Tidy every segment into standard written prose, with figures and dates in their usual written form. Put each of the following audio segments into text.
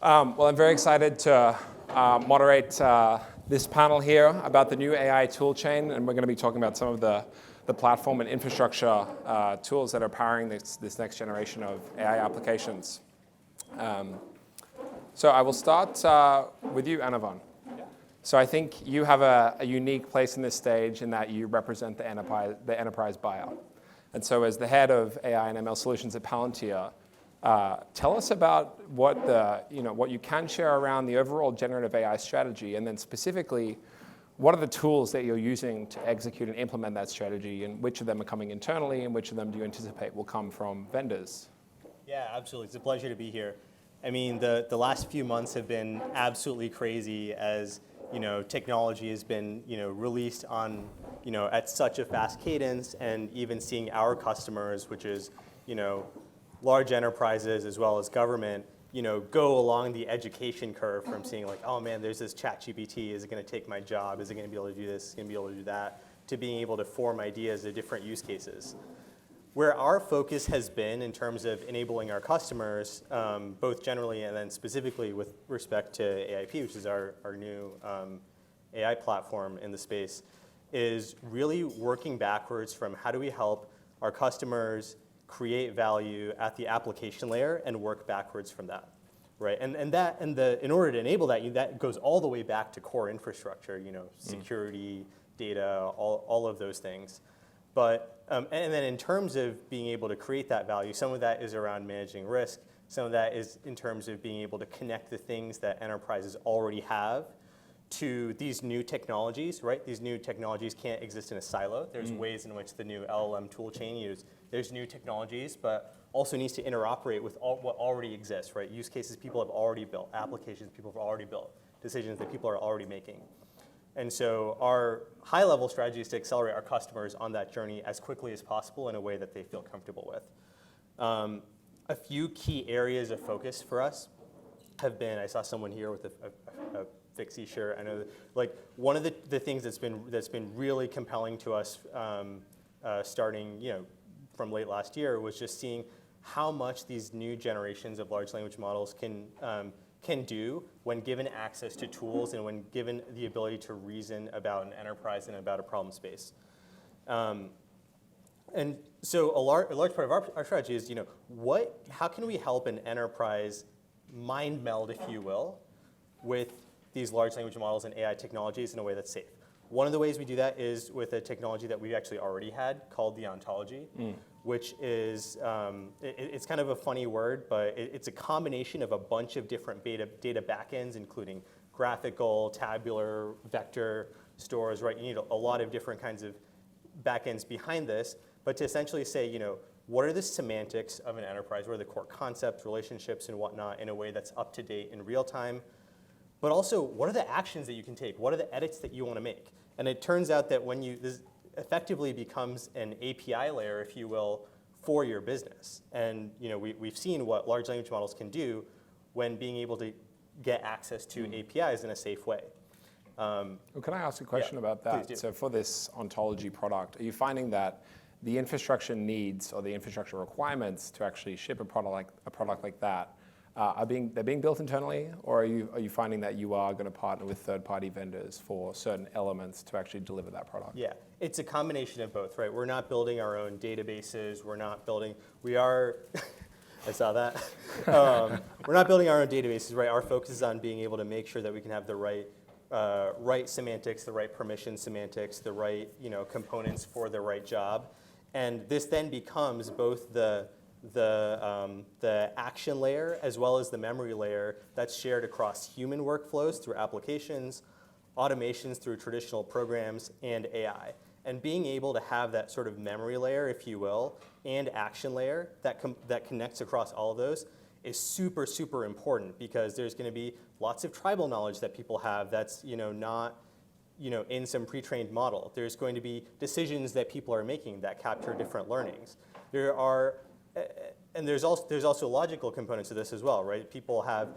Well, I'm very excited to moderate this panel here about the new AI toolchain, and we're going to be talking about some of the platform and infrastructure tools that are powering this next generation of AI applications. So I will start with you, Anirvan. So I think you have a unique place in this stage in that you represent the enterprise buyer. And so as the head of AI and ML solutions at Palantir, tell us about what you can share around the overall generative AI strategy, and then specifically, what are the tools that you're using to execute and implement that strategy, and which of them are coming internally, and which of them do you anticipate will come from vendors? Yeah, absolutely. It's a pleasure to be here. I mean, the last few months have been absolutely crazy as technology has been released on at such a fast cadence, and even seeing our customers, which is large enterprises as well as government, go along the education curve from seeing like, oh man, there's this ChatGPT, is it going to take my job? Is it going to be able to do this? Is it going to be able to do that? To being able to form ideas of different use cases. Where our focus has been in terms of enabling our customers, both generally and then specifically with respect to AIP, which is our new AI platform in the space, is really working backwards from how do we help our customers create value at the application layer and work backwards from that, right? And in order to enable that, that goes all the way back to core infrastructure, security, data, all of those things. But and then in terms of being able to create that value, some of that is around managing risk. Some of that is in terms of being able to connect the things that enterprises already have to these new technologies, right? These new technologies can't exist in a silo. There's ways in which the new LLM toolchain there's new technologies, but also needs to interoperate with what already exists, right? Use cases people have already built, applications people have already built, decisions that people are already making. And so our high-level strategy is to accelerate our customers on that journey as quickly as possible in a way that they feel comfortable with. A few key areas of focus for us have been, I saw someone here with a Fixie shirt. I know that, like, one of the things that's been really compelling to us starting from late last year was just seeing how much these new generations of large language models can do when given access to tools and when given the ability to reason about an enterprise and about a problem space. And so a large part of our strategy is, how can we help an enterprise mind meld, if you will, with these large language models and AI technologies in a way that's safe? One of the ways we do that is with a technology that we've actually already had called the ontology, which is, it's kind of a funny word, but it's a combination of a bunch of different data backends, including graphical, tabular, vector stores, right? You need a lot of different kinds of backends behind this, but to essentially say, what are the semantics of an enterprise? What are the core concepts, relationships, and whatnot in a way that's up to date in real time? But also, what are the actions that you can take? What are the edits that you want to make? And it turns out that when this effectively becomes an API layer, if you will, for your business. And we've seen what large language models can do when being able to get access to APIs in a safe way. Well, can I ask a question about that? Please do. So for this ontology product, are you finding that the infrastructure needs or the infrastructure requirements to actually ship a product like that they're being built internally, or are you finding that you are going to partner with third-party vendors for certain elements to actually deliver that product? Yeah, it's a combination of both, right? We're not building our own databases. I saw that. We're not building our own databases, right? Our focus is on being able to make sure that we can have the right semantics, the right permission semantics, the right components for the right job. And this then becomes both the action layer as well as the memory layer that's shared across human workflows through applications, automations through traditional programs, and AI. And being able to have that sort of memory layer, if you will, and action layer that connects across all of those is super, super important, because there's going to be lots of tribal knowledge that people have that's not in some pre-trained model. There's going to be decisions that people are making that capture different learnings. And there's also logical components to this as well, right? People have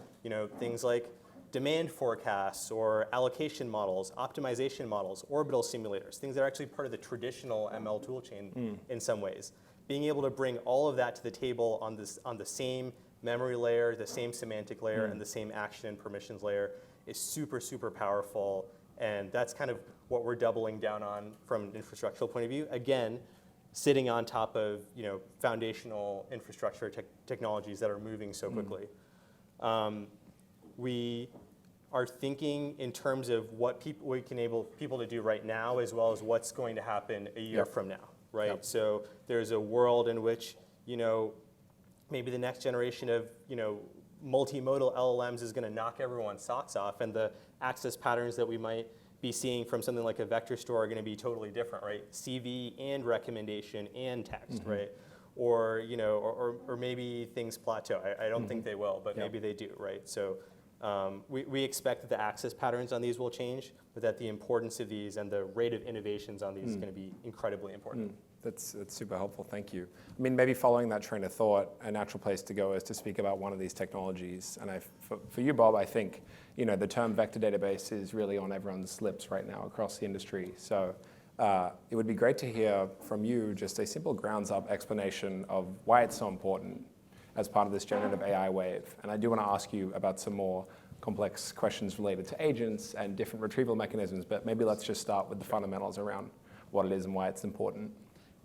things like demand forecasts or allocation models, optimization models, orbital simulators, things that are actually part of the traditional ML toolchain in some ways. Being able to bring all of that to the table on the same memory layer, the same semantic layer, and the same action and permissions layer is super, super powerful. And that's kind of what we're doubling down on from an infrastructural point of view. Again, sitting on top of foundational infrastructure technologies that are moving so quickly. We are thinking in terms of what we can enable people to do right now, as well as what's going to happen a year from now, right? Yep. So there's a world in which maybe the next generation of multimodal LLMs is going to knock everyone's socks off, and the access patterns that we might be seeing from something like a vector store are going to be totally different, right? CV and recommendation and text, right? Or or maybe things plateau. I don't think they will, but maybe they do, right? So we expect that the access patterns on these will change, but that the importance of these and the rate of innovations on these is going to be incredibly important. That's super helpful, thank you. I mean, maybe following that train of thought, a natural place to go is to speak about one of these technologies. And for you, Bob, I think the term vector database is really on everyone's lips right now across the industry. So it would be great to hear from you just a simple grounds-up explanation of why it's so important as part of this generative AI wave. And I do want to ask you about some more complex questions related to agents and different retrieval mechanisms, but maybe let's just start with the fundamentals around what it is and why it's important.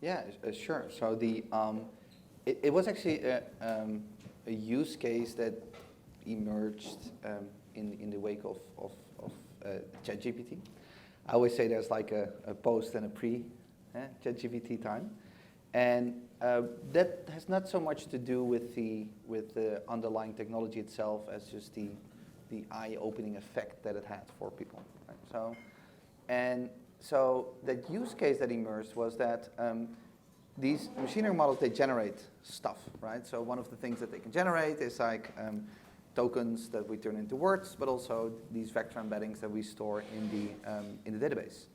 Yeah, sure. So it was actually a use case that emerged in the wake of ChatGPT. I always say there's like a post and a pre-ChatGPT time. And that has not so much to do with the underlying technology itself as just the eye-opening effect that it had for people. Right? So that use case that emerged was that these machine learning models, they generate stuff, right? So one of the things that they can generate is like tokens that we turn into words, but also these vector embeddings that we store in the database.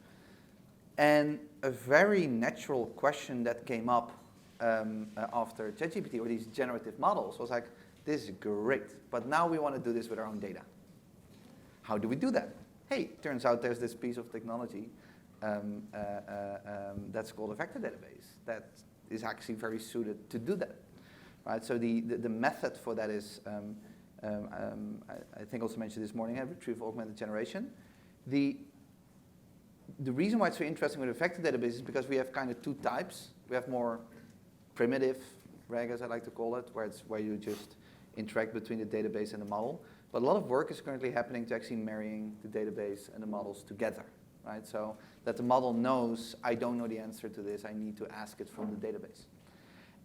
And a very natural question that came up after ChatGPT, or these generative models, was like, this is great, but now we want to do this with our own data. How do we do that? Hey, turns out there's this piece of technology that's called a vector database that is actually very suited to do that. Right? So the method for that is, I think also mentioned this morning, retrieval augmented generation. The reason why it's so interesting with a vector database is because we have kind of two types. We have more primitive RAG, as I like to call it, where you just interact between the database and the model. But a lot of work is currently happening to actually marrying the database and the models together, right? So that the model knows, I don't know the answer to this, I need to ask it from the database.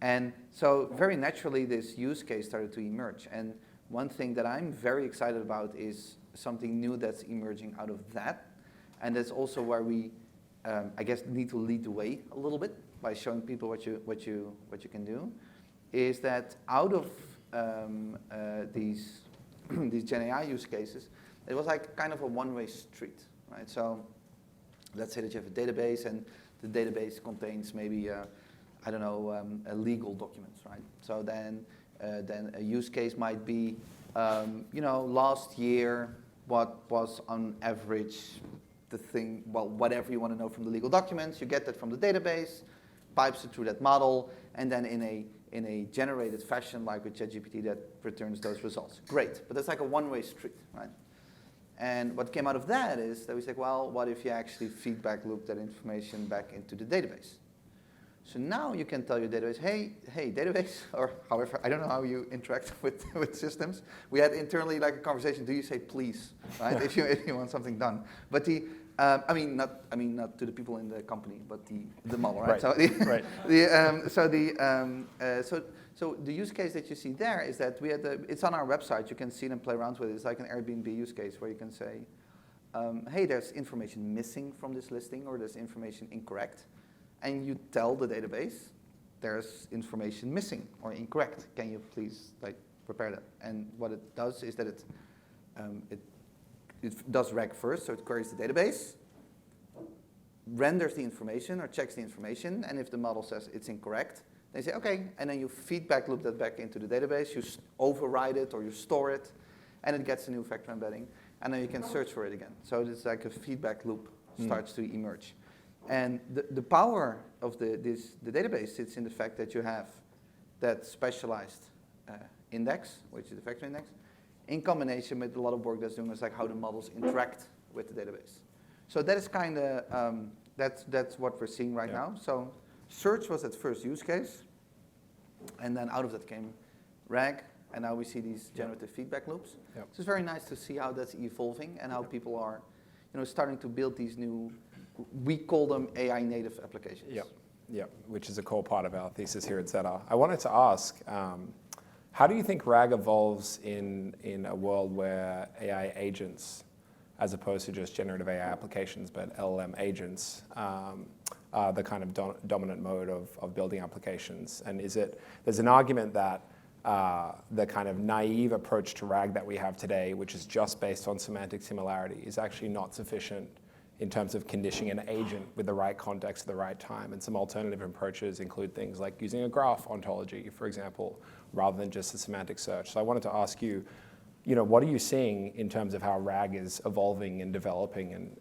And so very naturally, this use case started to emerge. And one thing that I'm very excited about is something new that's emerging out of that. And that's also where we, I guess, need to lead the way a little bit by showing people what you can do, is that out of these Gen AI use cases, it was like kind of a one-way street, right? So let's say that you have a database, and the database contains maybe, legal documents, right? So then a use case might be, last year, what was on average the thing, well, whatever you want to know from the legal documents, you get that from the database, pipes it through that model, and then in a generated fashion, like with ChatGPT, that returns those results. Great, but that's like a one-way street, right? And what came out of that is that we said, well, what if you actually feedback loop that information back into the database? So now you can tell your database, hey, database, or however, I don't know how you interact with systems. We had internally like a conversation, do you say please, right, if you want something done? But not to the people in the company, but the model, right? Right. So the use case that you see there is that it's on our website. You can see it and play around with it. It's like an Airbnb use case where you can say, hey, there's information missing from this listing, or there's information incorrect. And you tell the database, there's information missing or incorrect. Can you please prepare that? And what it does is that it does RAG first, so it queries the database, renders the information or checks the information, and if the model says it's incorrect, they say, okay, and then you feedback loop that back into the database, you override it or you store it, and it gets a new vector embedding, and then you can search for it again. So it's like a feedback loop starts to emerge. And the power of the database sits in the fact that you have that specialized index, which is the vector index, in combination with a lot of work that's doing is like how the models interact with the database. So that is kind of, that's what we're seeing right now. So search was that first use case, and then out of that came RAG, and now we see these generative feedback loops. So it's very nice to see how that's evolving and how people are, starting to build these new, we call them AI native applications. Yeah, which is a core part of our thesis here at Zeta. I wanted to ask, how do you think RAG evolves in a world where AI agents, as opposed to just generative AI applications, but LLM agents, are the kind of dominant mode of building applications? And there's an argument that the kind of naive approach to RAG that we have today, which is just based on semantic similarity, is actually not sufficient in terms of conditioning an agent with the right context at the right time. And some alternative approaches include things like using a graph ontology, for example, rather than just a semantic search. So I wanted to ask you, what are you seeing in terms of how RAG is evolving and developing, and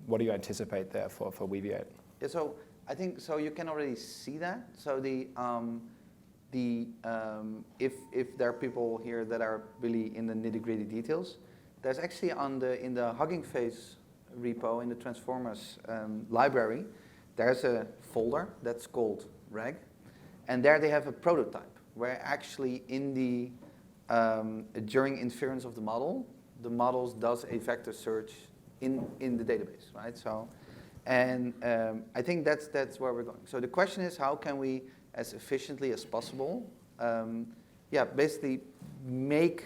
what do you anticipate there for Weaviate? Yeah, so I think you can already see that. So if there are people here that are really in the nitty-gritty details, there's actually in the Hugging Face repo in the Transformers library, there's a folder that's called RAG, and there they have a prototype where actually during inference of the models does a vector search in the database, right? So, and I think that's where we're going. So the question is, how can we, as efficiently as possible, basically make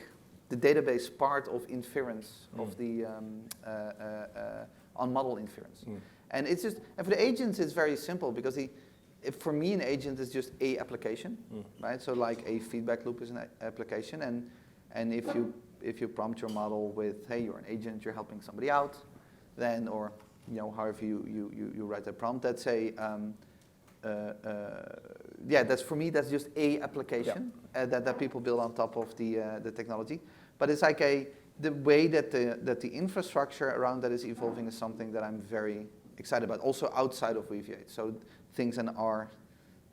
the database part of inference of the on model inference. And it's just, and for the agents, it's very simple because for me, an agent is just a application, right? So like a feedback loop is an application, and if you prompt your model with, hey, you're an agent, you're helping somebody out, then, or however you write that prompt, that's that's for me, that's just a application that people build on top of the technology. But it's like the way that the infrastructure around that is evolving is something that I'm very excited about, also outside of Weaviate. So things in our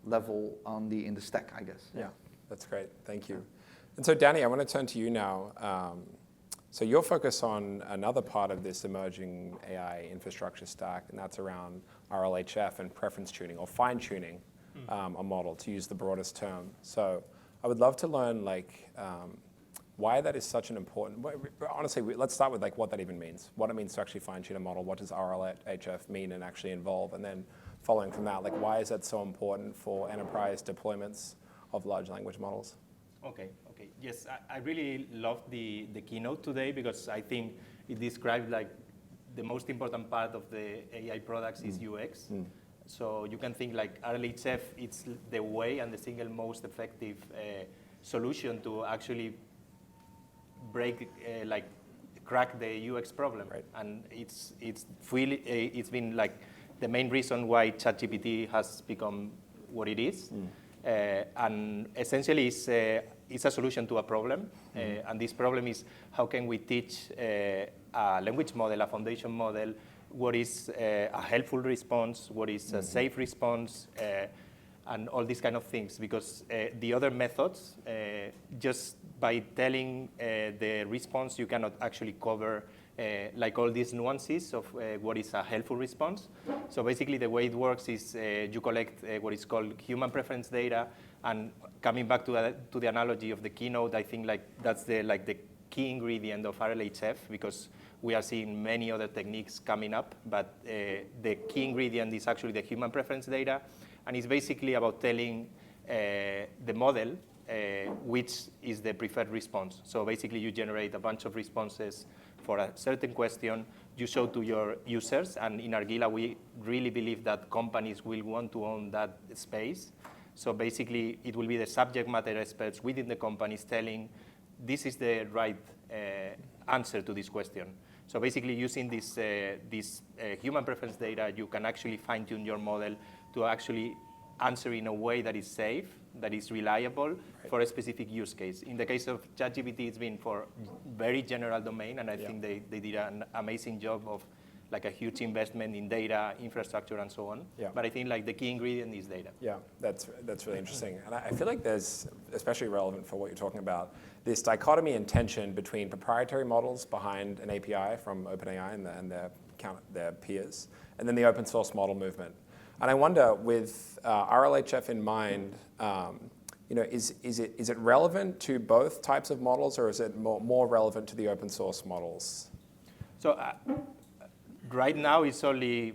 level in the stack, I guess. Yeah, that's great. Thank you. And so, Danny, I want to turn to you now. So you're focused on another part of this emerging AI infrastructure stack, and that's around RLHF and preference tuning, or fine-tuning a model, to use the broadest term. So I would love to learn, why that is such an important. Honestly, let's start with what that even means. What it means to actually fine-tune a model. What does RLHF mean and actually involve? And then following from that, why is that so important for enterprise deployments of large language models? Okay. Yes, I really loved the keynote today because I think it described the most important part of the AI products is UX. So you can think RLHF, it's the way and the single most effective solution to actually crack the UX problem. Right. And it's been the main reason why ChatGPT has become what it is. And essentially it's a solution to a problem. And this problem is, how can we teach a language model, a foundation model, what is a helpful response, what is a safe response, and all these kind of things. Because the other methods, just by telling the response, you cannot actually cover all these nuances of what is a helpful response. So basically the way it works is you collect what is called human preference data, and coming back to the analogy of the keynote, I think that's the key ingredient of RLHF, because we are seeing many other techniques coming up, but the key ingredient is actually the human preference data, and it's basically about telling the model which is the preferred response. So basically you generate a bunch of responses for a certain question, you show to your users, and in Argilla we really believe that companies will want to own that space. So basically it will be the subject matter experts within the companies telling this is the right answer to this question. So basically using this human preference data, you can actually fine-tune your model to actually answer in a way that is safe, that is reliable for a specific use case. In the case of ChatGPT, it's been for very general domain, and I think they did an amazing job of like a huge investment in data, infrastructure, and so on. Yeah. But I think like the key ingredient is data. Yeah, that's really interesting. And I feel like there's, especially relevant for what you're talking about, this dichotomy and tension between proprietary models behind an API from OpenAI and their peers, and then the open source model movement. And I wonder, with RLHF in mind, is it relevant to both types of models, or is it more relevant to the open source models? So right now, it's only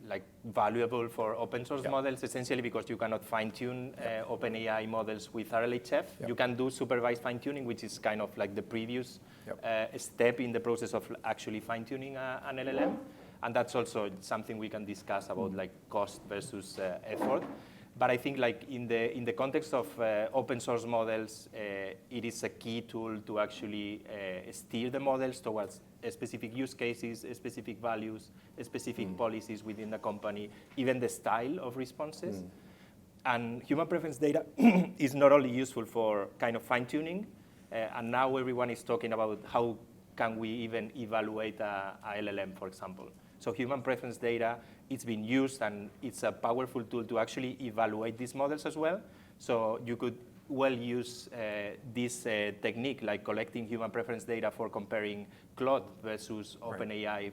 like valuable for open source models, essentially because you cannot fine-tune OpenAI models with RLHF. You can do supervised fine-tuning, which is kind of like the previous step in the process of actually fine-tuning an LLM. And that's also something we can discuss about like cost versus effort. But I think like in the context of open source models, it is a key tool to actually steer the models towards specific use cases, specific values, specific policies within the company, even the style of responses. And human preference data is not only useful for kind of fine-tuning, and now everyone is talking about how can we even evaluate a LLM, for example. So human preference data, it's been used, and it's a powerful tool to actually evaluate these models as well. So you could well use this technique, like collecting human preference data for comparing Claude versus OpenAI,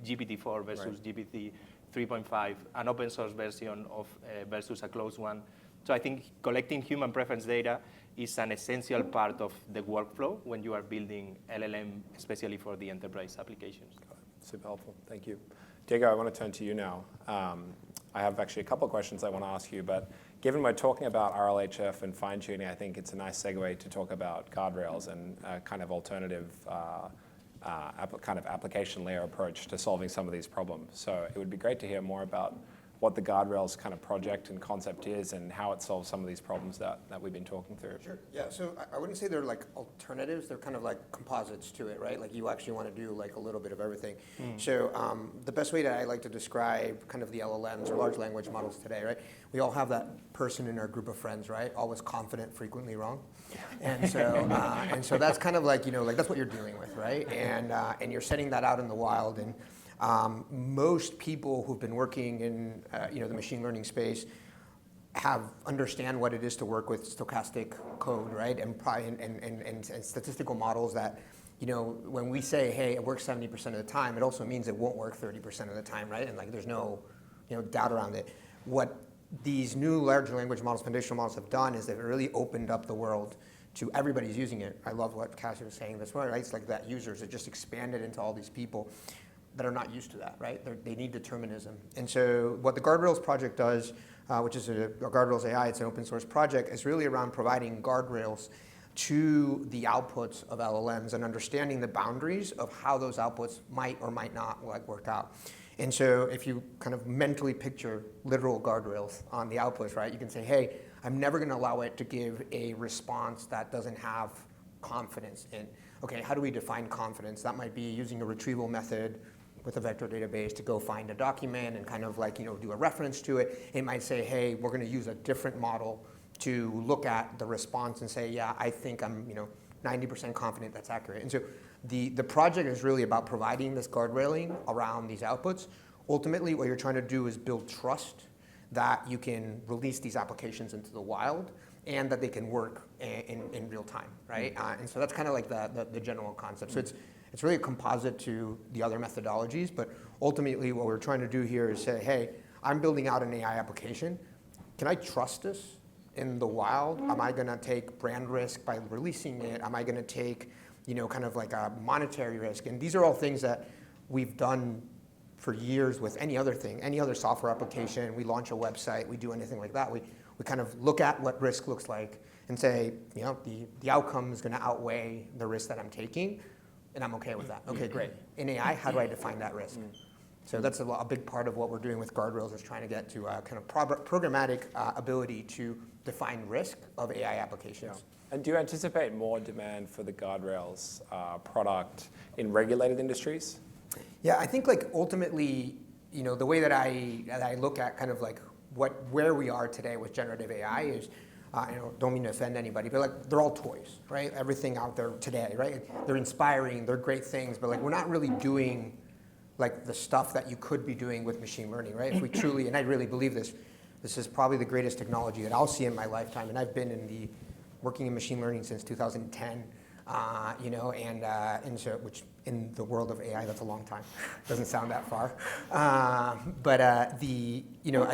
GPT-4 versus GPT 3.5, an open source version of versus a closed one. So I think collecting human preference data is an essential part of the workflow when you are building LLM, especially for the enterprise applications. Super helpful, thank you. Diego, I want to turn to you now. I have actually a couple of questions I want to ask you, but given we're talking about RLHF and fine-tuning, I think it's a nice segue to talk about guardrails and kind of alternative kind of application layer approach to solving some of these problems. So it would be great to hear more about what the guardrails kind of project and concept is and how it solves some of these problems that we've been talking through. Sure, yeah, so I wouldn't say they're like alternatives, they're kind of like composites to it, right? Like you actually want to do like a little bit of everything. So the best way that I like to describe kind of the LLMs or large language models today, right? We all have that person in our group of friends, right? Always confident, frequently wrong. And so that's kind of like, like that's what you're dealing with, right? And you're setting that out in the wild, and most people who've been working in the machine learning space understand what it is to work with stochastic code, right? And statistical models that, when we say, hey, it works 70% of the time, it also means it won't work 30% of the time, right? And like there's no doubt around it. What these new large language models, foundational models have done is they've really opened up the world to everybody's using it. I love what Cassie was saying this morning, right? It's like that users are just expanded into all these people that are not used to that, right? They need determinism. And so what the Guardrails project does, which is a Guardrails AI, it's an open source project, is really around providing guardrails to the outputs of LLMs and understanding the boundaries of how those outputs might or might not work out. And so if you kind of mentally picture literal guardrails on the outputs, right, you can say, hey, I'm never gonna allow it to give a response that doesn't have confidence in. Okay, how do we define confidence? That might be using a retrieval method with a vector database to go find a document and kind of like, do a reference to it. It might say, hey, we're gonna use a different model to look at the response and say, yeah, I think I'm 90% confident that's accurate. And so the project is really about providing this guardrailing around these outputs. Ultimately, what you're trying to do is build trust that you can release these applications into the wild and that they can work in real time, right? And so that's kind of like the general concept. So it's really a composite to the other methodologies, but ultimately what we're trying to do here is say, hey, I'm building out an AI application. Can I trust this in the wild? Am I gonna take brand risk by releasing it? Am I gonna take, kind of like a monetary risk? And these are all things that we've done for years with any other thing, any other software application. We launch a website, we do anything like that. We kind of look at what risk looks like and say, the outcome is gonna outweigh the risk that I'm taking, and I'm okay with that. Okay, great. In AI, how do I define that risk? So that's a big part of what we're doing with Guardrails, is trying to get to a kind of programmatic ability to define risk of AI applications. Yeah. And do you anticipate more demand for the Guardrails product in regulated industries? Yeah, I think like ultimately, the way that I look at kind of like where we are today with generative AI is don't mean to offend anybody, but like they're all toys, right? Everything out there today, right? They're inspiring, they're great things, but like we're not really doing like the stuff that you could be doing with machine learning, right? If we truly, and I really believe this is probably the greatest technology that I'll see in my lifetime, and I've been working in machine learning since 2010, and so, which in the world of AI, that's a long time. Doesn't sound that far. I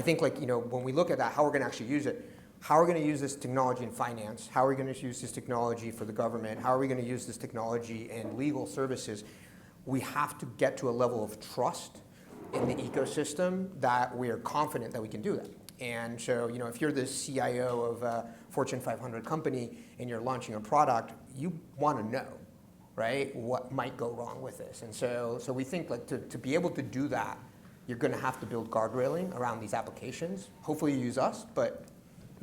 think like, when we look at that, how we're going to actually use it, how are we going to use this technology in finance? How are we going to use this technology for the government? How are we going to use this technology in legal services? We have to get to a level of trust in the ecosystem that we are confident that we can do that. And so, if you're the CIO of a Fortune 500 company and you're launching a product, you want to know, right, what might go wrong with this. And so we think like to be able to do that, you're going to have to build guardrailing around these applications. Hopefully you use us, but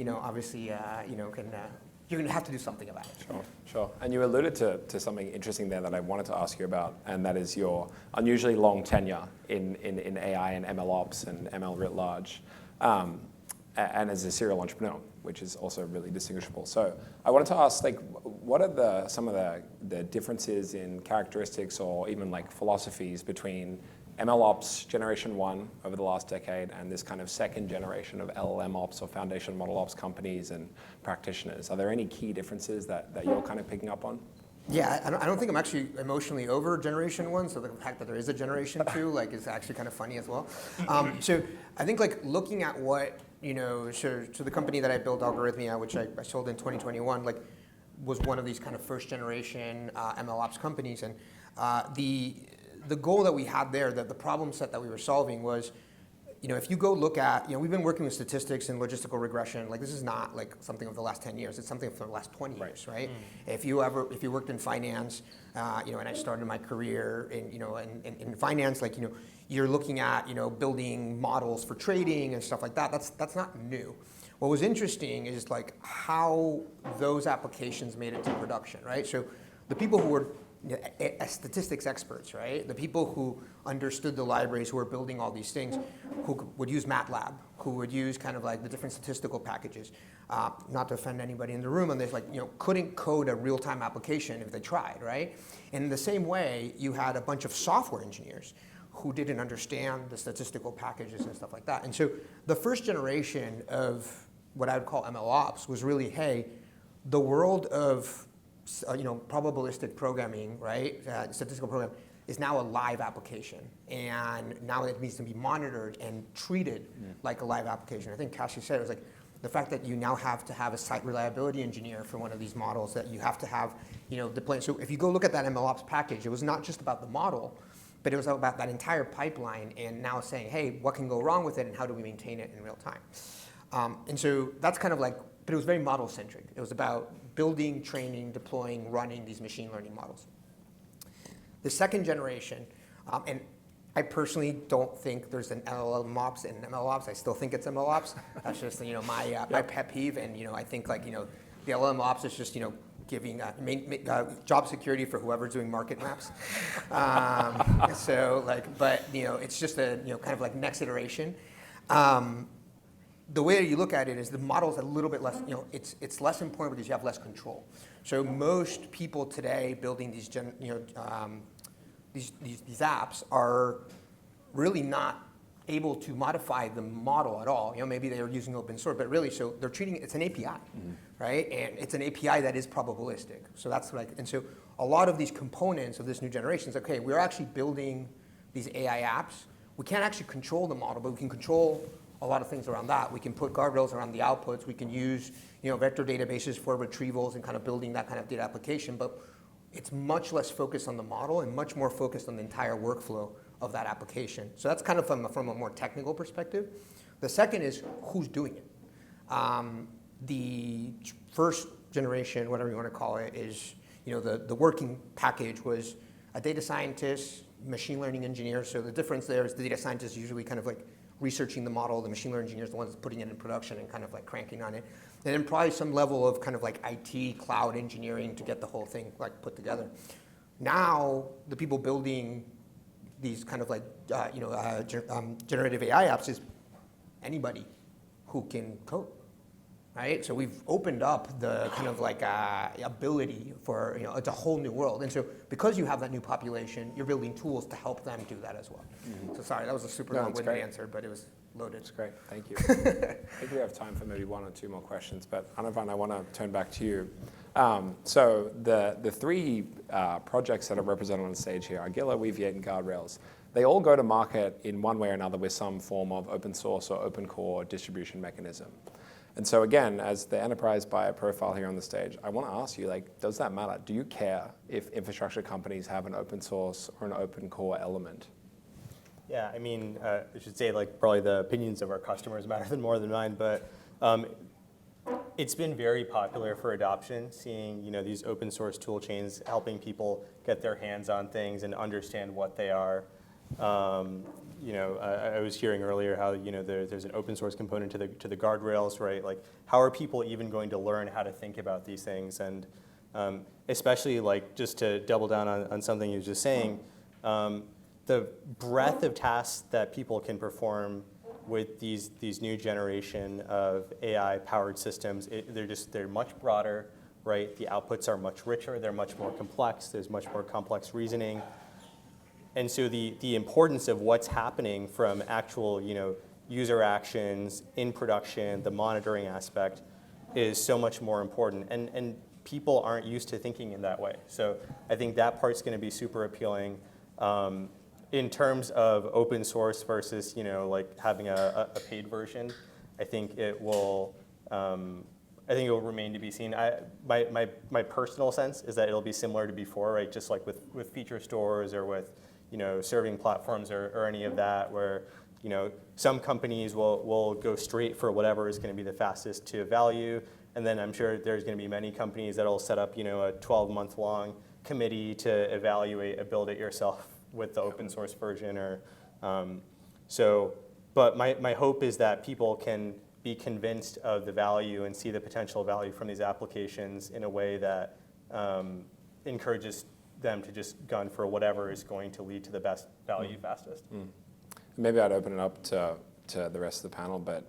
obviously, you're going to have to do something about it. Sure. And you alluded to something interesting there that I wanted to ask you about, and that is your unusually long tenure in AI and MLOps and ML writ large, and as a serial entrepreneur, which is also really distinguishable. So I wanted to ask, like, what are some of the differences in characteristics or even like philosophies between MLOps generation 1 over the last decade and this kind of second generation of LLM ops or foundation model ops companies and practitioners? Are there any key differences that you're kind of picking up on? Yeah, I don't think I'm actually emotionally over generation 1, so the fact that there is a generation 2 like is actually kind of funny as well. So I think like looking at what, so the company that I built, Algorithmia, which I sold in 2021, like was one of these kind of first generation MLOps companies, and the goal that we had there, the problem set that we were solving was, if you go look at, we've been working with statistics and logistical regression. Like this is not like something of the last 10 years. It's something from the last 20 years, right? If you worked in finance, and I started my career in finance, like you're looking at building models for trading and stuff like that. That's not new. What was interesting is like how those applications made it to production, right? So the people who were statistics experts, right? The people who understood the libraries, who were building all these things, who would use MATLAB, who would use kind of like the different statistical packages. Not to offend anybody in the room on this, like, couldn't code a real-time application if they tried, right? In the same way, you had a bunch of software engineers who didn't understand the statistical packages and stuff like that. And so the first generation of what I would call MLOps was really, hey, the world of probabilistic programming, right? Statistical programming is now a live application, and now it needs to be monitored and treated like a live application. I think Kashi said it was like the fact that you now have to have a site reliability engineer for one of these models, that you have to have, deploy. So if you go look at that MLOps package, it was not just about the model, but it was about that entire pipeline, and now saying, hey, what can go wrong with it, and how do we maintain it in real time? And so that's kind of like, but it was very model centric. It was about building, training, deploying, running these machine learning models. The second generation, and I personally don't think there's an LLMOps and MLOps. I still think it's MLOps. That's just my pet peeve, and I think like the LLMOps is just giving job security for whoever's doing market maps. So like, but it's just a kind of like next iteration. The way you look at it is the model's a little bit less, it's less important because you have less control. So most people today building these these apps are really not able to modify the model at all. Maybe they're using open source, but really, so they're treating it's an API, right? And it's an API that is probabilistic. So that's like, and so a lot of these components of this new generation is, okay, we're actually building these AI apps. We can't actually control the model, but we can control a lot of things around that. We can put guardrails around the outputs. We can use vector databases for retrievals and kind of building that kind of data application. But it's much less focused on the model and much more focused on the entire workflow of that application. So that's kind of from a more technical perspective. The second is who's doing it. The first generation, whatever you want to call it, is the working package was a data scientist, machine learning engineer. So the difference there is the data scientist is usually kind of like researching the model, the machine learning engineer is the one that's putting it in production and kind of like cranking on it. And then probably some level of kind of like IT, cloud engineering to get the whole thing like put together. Now, the people building these kind of like, generative AI apps is anybody who can code, right? So we've opened up the kind of like ability for, it's a whole new world. And so because you have that new population, you're building tools to help them do that as well. So sorry, that was a super long-winded answer, but it was loaded. That's great, thank you. I think we have time for maybe 1 or 2 more questions, but Anirvan, I want to turn back to you. So the 3 projects that are represented on stage here, Argilla, Weaviate, and Guardrails, they all go to market in one way or another with some form of open source or open core distribution mechanism. And so again, as the enterprise buyer profile here on the stage, I want to ask you, does that matter? Do you care if infrastructure companies have an open source or an open core element? Yeah, I mean, I should say probably the opinions of our customers matter more than mine, but it's been very popular for adoption, seeing these open source tool chains helping people get their hands on things and understand what they are. I was hearing earlier how there's an open source component to the guardrails, right? How are people even going to learn how to think about these things? And especially just to double down on something you were just saying, the breadth of tasks that people can perform with these new generation of AI-powered systems, they're much broader, right? The outputs are much richer, they're much more complex, there's much more complex reasoning. And so the importance of what's happening from actual user actions in production, the monitoring aspect, is so much more important. And people aren't used to thinking in that way. So I think that part's going to be super appealing. In terms of open source versus having a paid version, I think it will remain to be seen. My personal sense is that it'll be similar to before, right? Just like with feature stores or with serving platforms or any of that, where some companies will go straight for whatever is going to be the fastest to value, and then I'm sure there's going to be many companies that'll set up a 12-month long committee to evaluate a build it yourself with the open source version, or But my hope is that people can be convinced of the value and see the potential value from these applications in a way that encourages them to just gun for whatever is going to lead to the best value fastest. Maybe I'd open it up to the rest of the panel, but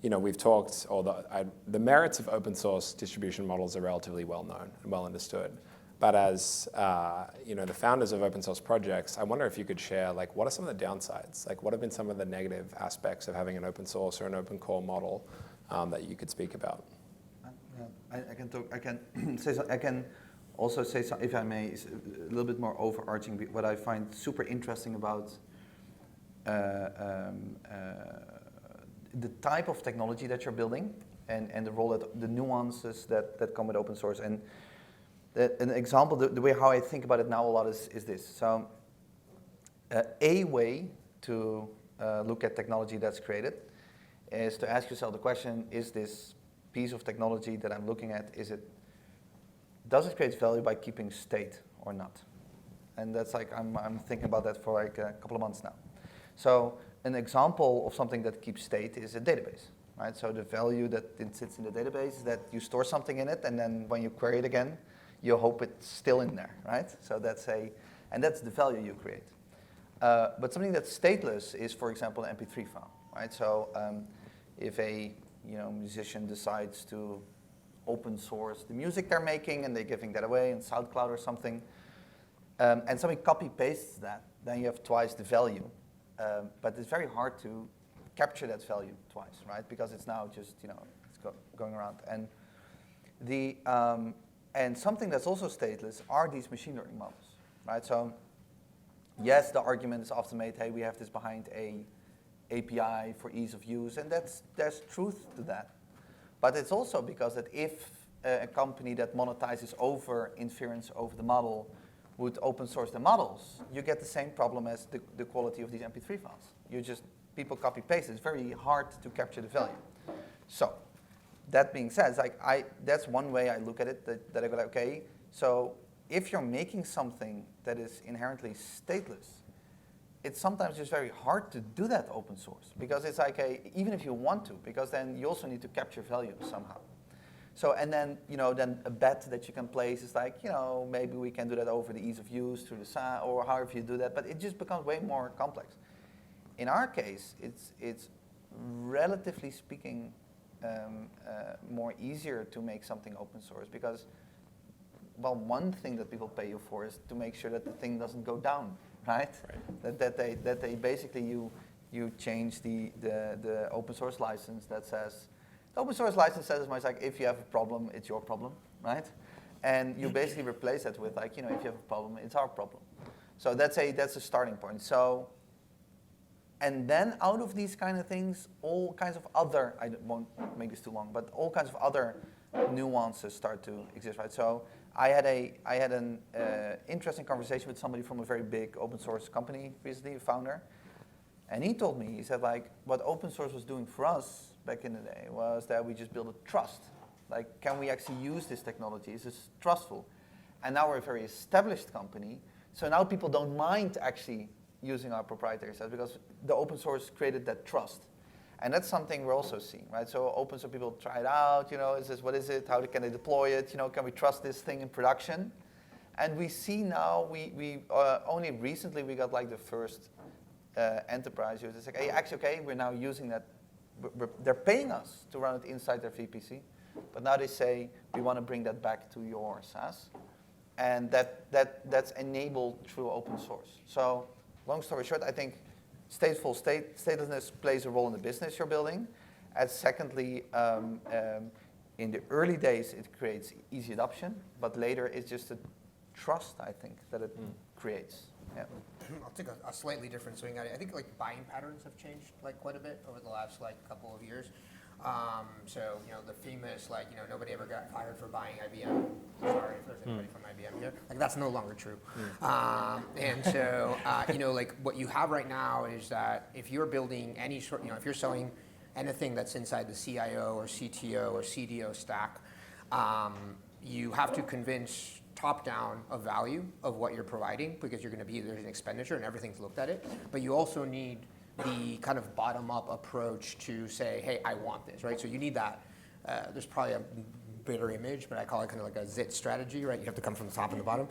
we've talked, the merits of open source distribution models are relatively well known and well understood. But as the founders of open source projects, I wonder if you could share what are some of the downsides? What have been some of the negative aspects of having an open source or an open core model that you could speak about? I can talk. I can say. I can also say, if I may, a little bit more overarching. What I find super interesting about the type of technology that you're building and the role the nuances that come with open source. And an example, the way how I think about it now a lot is this. So a way to look at technology that's created is to ask yourself the question: is this piece of technology that I'm looking at, does it create value by keeping state or not? And that's I'm thinking about that for a couple of months now. So an example of something that keeps state is a database, right? So the value that it sits in the database is that you store something in it, and then when you query it again, you hope it's still in there, right? So that's the value you create. But something that's stateless is, for example, an MP3 file, right? So if a musician decides to open source the music they're making and they're giving that away in SoundCloud or something, and somebody copy pastes that, then you have twice the value. But it's very hard to capture that value twice, right? Because it's now just it's going around. And something that's also stateless are these machine learning models, right? So yes, the argument is often made, hey, we have this behind a API for ease of use, and there's truth to that. But it's also because that if a company that monetizes over inference over the model would open source the models, you get the same problem as the quality of these MP3 files. People copy paste. It's very hard to capture the value. So that being said, that's one way I look at it, that I go, okay, so if you're making something that is inherently stateless, it's sometimes just very hard to do that open source, because it's even if you want to, because then you also need to capture value somehow. So, and then, then a bet that you can place is maybe we can do that over the ease of use through the SaaS or however you do that, but it just becomes way more complex. In our case, it's relatively speaking more easier to make something open source because, well, one thing that people pay you for is to make sure that the thing doesn't go down, right? That they basically you change the open source license that says, the open source license says as much like if you have a problem, it's your problem, right? And you basically replace that with like, if you have a problem, it's our problem. So that's a starting point. So, and then out of these kind of things, all kinds of other, I won't make this too long, but all kinds of other nuances start to exist, right? So I had an interesting conversation with somebody from a very big open source company recently, a founder, and he told me, he said like, what open source was doing for us back in the day was that we just built a trust. Like, can we actually use this technology? Is this trustful? And now we're a very established company, so now people don't mind actually using our proprietary stuff because the open source created that trust. And that's something we're also seeing, right? So open source people try it out, what is it? How can they deploy it? Can we trust this thing in production? And we see now, we only recently we got like the first enterprise users. Like, hey, actually, okay, we're now using that. They're paying us to run it inside their VPC. But now they say, we want to bring that back to your SaaS. And that's enabled through open source. So long story short, I think statelessness plays a role in the business you're building. And secondly, in the early days, it creates easy adoption. But later, it's just a trust, I think, that it creates. Yeah. I'll take a slightly different swing at it. I think like buying patterns have changed like quite a bit over the last like couple of years. So the famous like nobody ever got fired for buying IBM. Sorry if there's anybody from IBM here. Like that's no longer true. And so like what you have right now is that if you're building any sort, if you're selling anything that's inside the CIO or CTO or CDO stack, you have to convince top down of value of what you're providing because you're going to be there's an expenditure and everything's looked at it. But you also need the kind of bottom-up approach to say, hey, I want this, right? So you need that. There's probably a better image, but I call it kind of like a zit strategy, right? You have to come from the top and the bottom.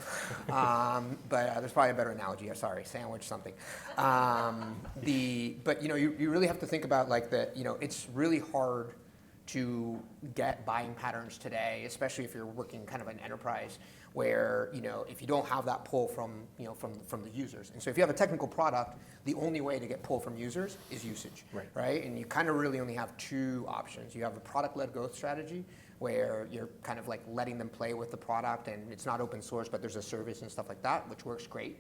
But there's probably a better analogy. Sorry, sandwich something. But you really have to think about like that. It's really hard to get buying patterns today, especially if you're working kind of an enterprise where, if you don't have that pull from the users. And so if you have a technical product, the only way to get pull from users is usage, right? And you kind of really only have two options. You have a product-led growth strategy where you're kind of like letting them play with the product and it's not open source, but there's a service and stuff like that, which works great.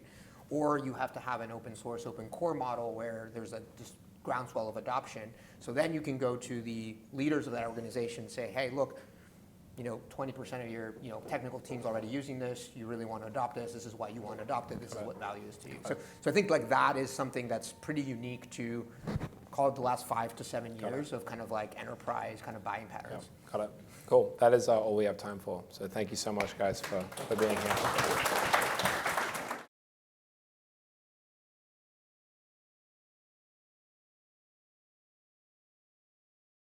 Or you have to have an open source, open core model where there's a just groundswell of adoption. So then you can go to the leaders of that organization and say, hey, look, 20% of your technical team's already using this. You really want to adopt this. This is why you want to adopt it. This is what value is to you. So I think like that is something that's pretty unique to call it the last 5 to 7 years of kind of like enterprise kind of buying patterns. Got it. Cool. That is all we have time for. So thank you so much, guys, for being here.